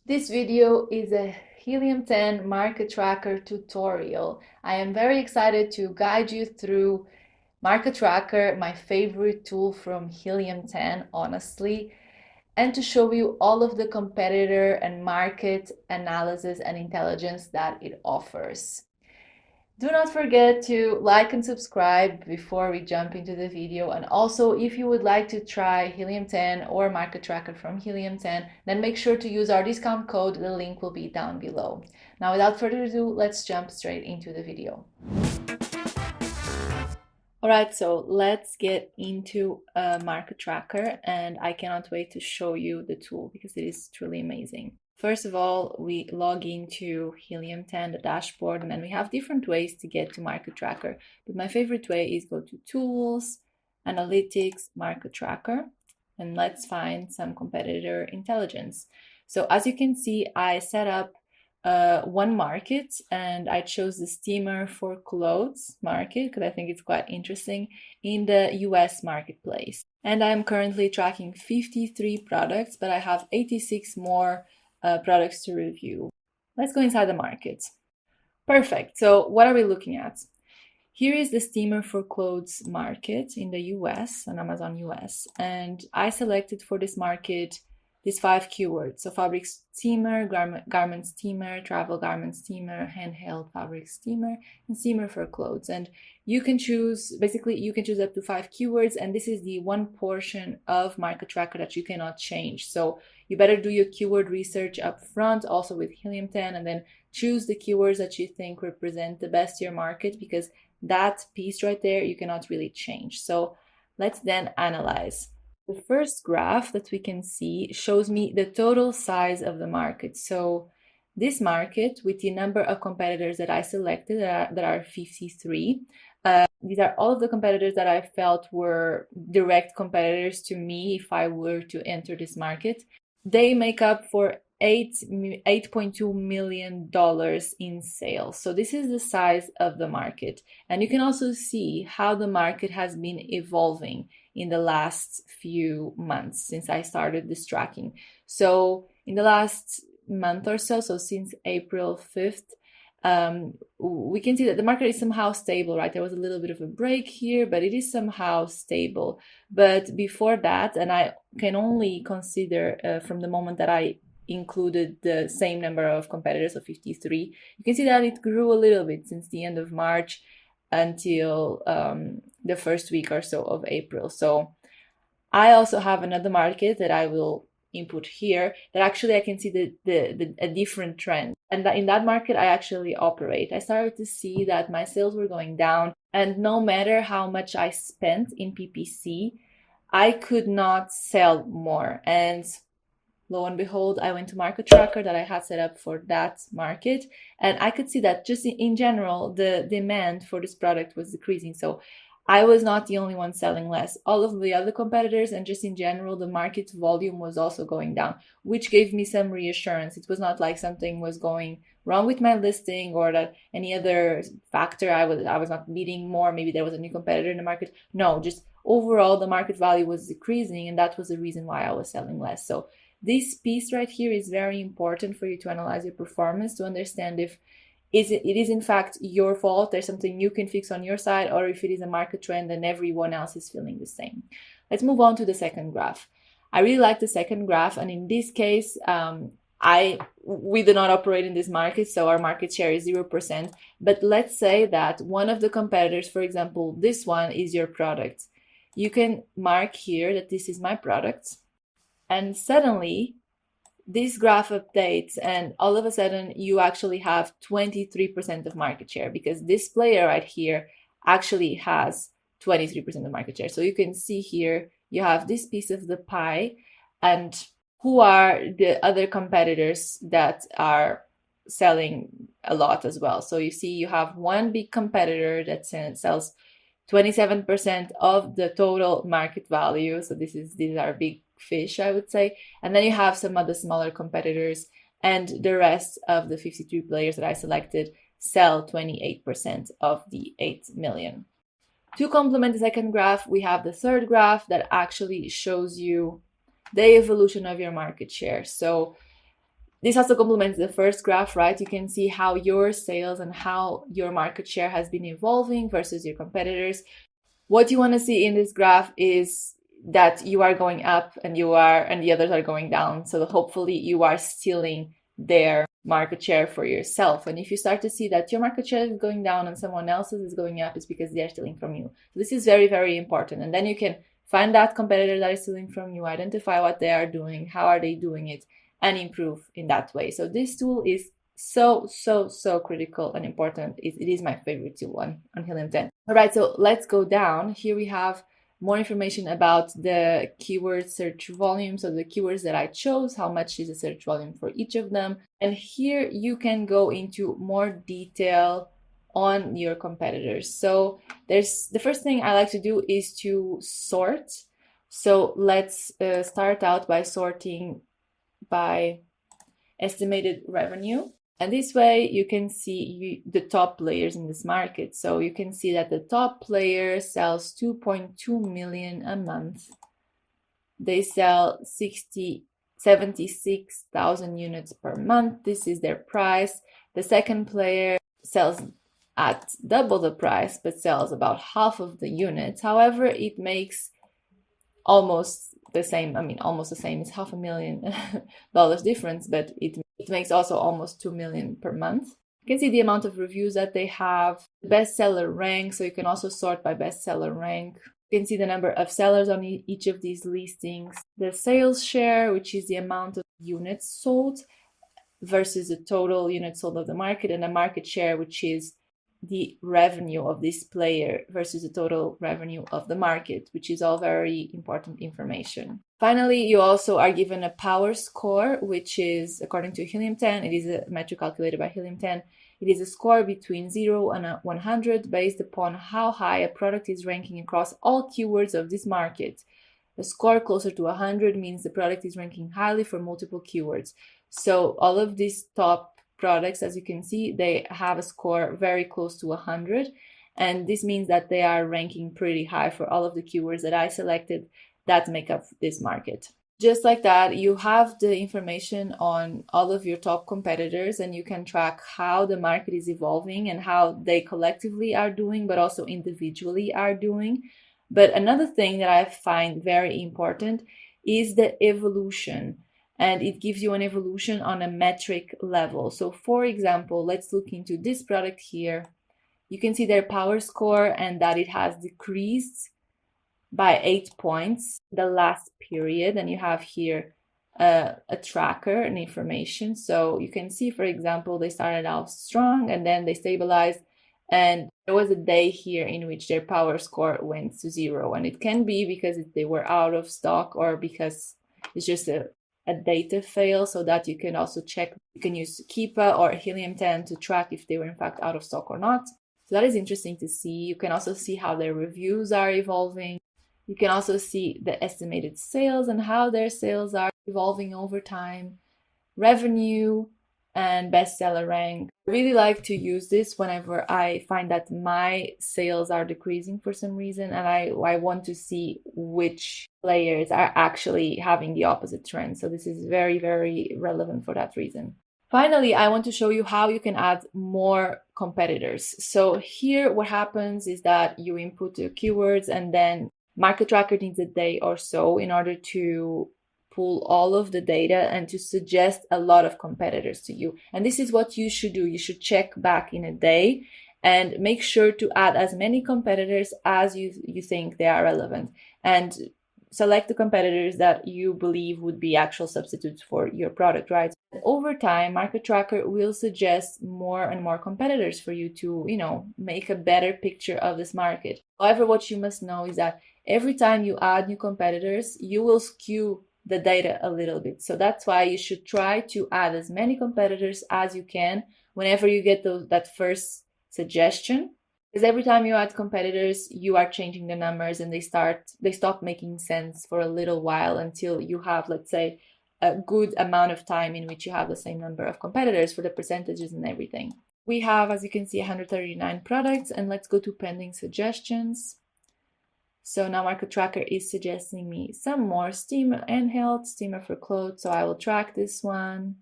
This video is a Helium 10 market tracker tutorial. I am very excited to guide you through Market Tracker, my favorite tool from Helium 10, honestly, and to show you all of the competitor and market analysis and intelligence that it offers. Do not forget to like and subscribe before we jump into the video. And also, if you would like to try Helium 10 or Market Tracker from Helium 10, then make sure to use our discount code. The link will be down below. Now, without further ado, let's jump straight into the video. All right, so let's get into a Market Tracker, and I cannot wait to show you the tool because it is truly amazing. First of all, we log into Helium 10, the dashboard, and then we have different ways to get to Market Tracker. But my favorite way is go to Tools, Analytics, Market Tracker, and let's find some competitor intelligence. So as you can see, I set up one market, and I chose the steamer for clothes market because I think it's quite interesting in the US marketplace. And I'm currently tracking 53 products, but I have 86 more products to review. Let's go inside the market. Perfect. So what are we looking at? Here is the steamer for clothes market in the US, on Amazon US. And I selected for this market these 5 keywords. So fabric steamer, garment steamer, travel garment steamer, handheld fabric steamer, and steamer for clothes. And you can choose, basically you can choose up to 5 keywords, and this is the one portion of Market Tracker that you cannot change. So you better do your keyword research up front, also with Helium 10, and then choose the keywords that you think represent the best your market, because that piece right there you cannot really change. So let's then analyze. The first graph that we can see shows me the total size of the market. So this market, with the number of competitors that I selected, that are 53, these are all of the competitors that I felt were direct competitors to me if I were to enter this market. They make up for $8.2 million in sales. So this is the size of the market. And you can also see how the market has been evolving in the last few months since I started this tracking. So in the last month or so since April 5th, we can see that the market is somehow stable, right? There was a little bit of a break here, but it is somehow stable. But before that, and I can only consider from the moment that I included the same number of competitors of 53, you can see that it grew a little bit since the end of March until the first week or so of April. So I also have another market that I will input here that actually I can see a different trend. And in that market I actually operate. I started to see that my sales were going down, and no matter how much I spent in PPC, I could not sell more. And lo and behold, I went to Market Tracker that I had set up for that market, and I could see that just in general, the demand for this product was decreasing. So I was not the only one selling less. All of the other competitors, and just in general, the market volume was also going down, which gave me some reassurance. It was not like something was going wrong with my listing or that any other factor I was not bidding more. Maybe there was a new competitor in the market. No, just overall, the market value was decreasing, and that was the reason why I was selling less. So this piece right here is very important for you to analyze your performance, to understand if it is in fact your fault, there's something you can fix on your side, or if it is a market trend and everyone else is feeling the same. Let's move on to the second graph. I really like the second graph, and in this case, we do not operate in this market, so our market share is 0%. But let's say that one of the competitors, for example, this one is your product. You can mark here that this is my product, and suddenly this graph updates, and all of a sudden you actually have 23% of market share, because this player right here actually has 23% of market share. So you can see here you have this piece of the pie, and who are the other competitors that are selling a lot as well. So you see you have one big competitor that sells 27% of the total market value. So these are big fish, I would say. And then you have some other smaller competitors, and the rest of the 53 players that I selected sell 28% of the 8 million. To complement the second graph, we have the third graph that actually shows you the evolution of your market share. So This also complements the first graph, right? You can see how your sales and how your market share has been evolving versus your competitors. What you want to see in this graph is that you are going up and the others are going down. So hopefully you are stealing their market share for yourself. And if you start to see that your market share is going down and someone else's is going up, it's because they're stealing from you. So this is very, very important. And then you can find that competitor that is stealing from you, identify what they are doing, how are they doing it, and improve in that way. So this tool is so critical and important. It is my favorite tool on Helium 10. All right, so let's go down. Here we have more information about the keyword search volume. So the keywords that I chose, how much is the search volume for each of them. And here you can go into more detail on your competitors. So there's the first thing I like to do is to sort. So let's start out by sorting by estimated revenue. And this way you can see the top players in this market. So you can see that the top player sells 2.2 million a month. They sell 76,000 units per month. This is their price. The second player sells at double the price, but sells about half of the units. However, it makes almost the same. I mean, almost the same. It's $500,000 difference, but it makes also almost 2 million per month. You can see the amount of reviews that they have, the bestseller rank. So you can also sort by bestseller rank. You can see the number of sellers on each of these listings, the sales share, which is the amount of units sold versus the total units sold of the market, and the market share, which is the revenue of this player versus the total revenue of the market, which is all very important information. Finally, you also are given a power score, which is, according to Helium 10, it is a metric calculated by Helium 10. It is a score between 0 and 100 based upon how high a product is ranking across all keywords of this market. A score closer to 100 means the product is ranking highly for multiple keywords. So all of these top products, as you can see, they have a score very close to 100. And this means that they are ranking pretty high for all of the keywords that I selected that make up this market. Just like that, you have the information on all of your top competitors, and you can track how the market is evolving and how they collectively are doing, but also individually are doing. But another thing that I find very important is the evolution, and it gives you an evolution on a metric level. So for example, let's look into this product here. You can see their power score and that it has decreased by 8 points the last period, and you have here a tracker and information. So you can see, for example, they started out strong and then they stabilized, and there was a day here in which their power score went to 0, and it can be because they were out of stock or because it's just a data fail, so that you can also check. You can use Keepa or Helium 10 to track if they were in fact out of stock or not. So that is interesting to see. You can also see how their reviews are evolving. You can also see the estimated sales and how their sales are evolving over time, revenue, and bestseller rank. I really like to use this whenever I find that my sales are decreasing for some reason, and I want to see which players are actually having the opposite trend. So this is very, very relevant for that reason. Finally, I want to show you how you can add more competitors. So here what happens is that you input your keywords, and then Market Tracker needs a day or so in order to pull all of the data and to suggest a lot of competitors to you. And this is what you should do. You should check back in a day and make sure to add as many competitors as you think they are relevant, and select the competitors that you believe would be actual substitutes for your product, right? And over time, Market Tracker will suggest more and more competitors for you to, make a better picture of this market. However, what you must know is that every time you add new competitors, you will skew the data a little bit. So that's why you should try to add as many competitors as you can whenever you get that first suggestion. Because every time you add competitors, you are changing the numbers, and they stop making sense for a little while until you have, let's say, a good amount of time in which you have the same number of competitors for the percentages and everything. We have, as you can see, 139 products, and let's go to pending suggestions. So now Market Tracker is suggesting me some more steamer and health, steamer for clothes. So I will track this one.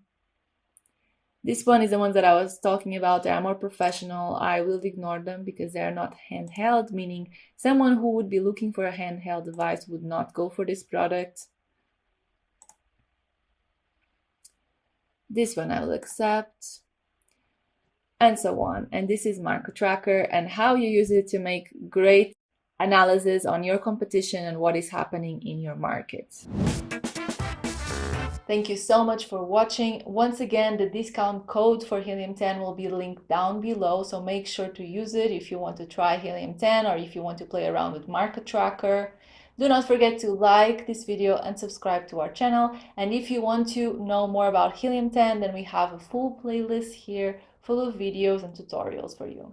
This one is the ones that I was talking about. They are more professional. I will ignore them because they are not handheld, meaning someone who would be looking for a handheld device would not go for this product. This one I will accept, and so on. And this is Market Tracker and how you use it to make great analysis on your competition and what is happening in your market. Thank you so much for watching. Once again, the discount code for Helium 10 will be linked down below, so make sure to use it if you want to try Helium 10 or if you want to play around with Market Tracker. Do not forget to like this video and subscribe to our channel. And if you want to know more about Helium 10, then we have a full playlist here full of videos and tutorials for you.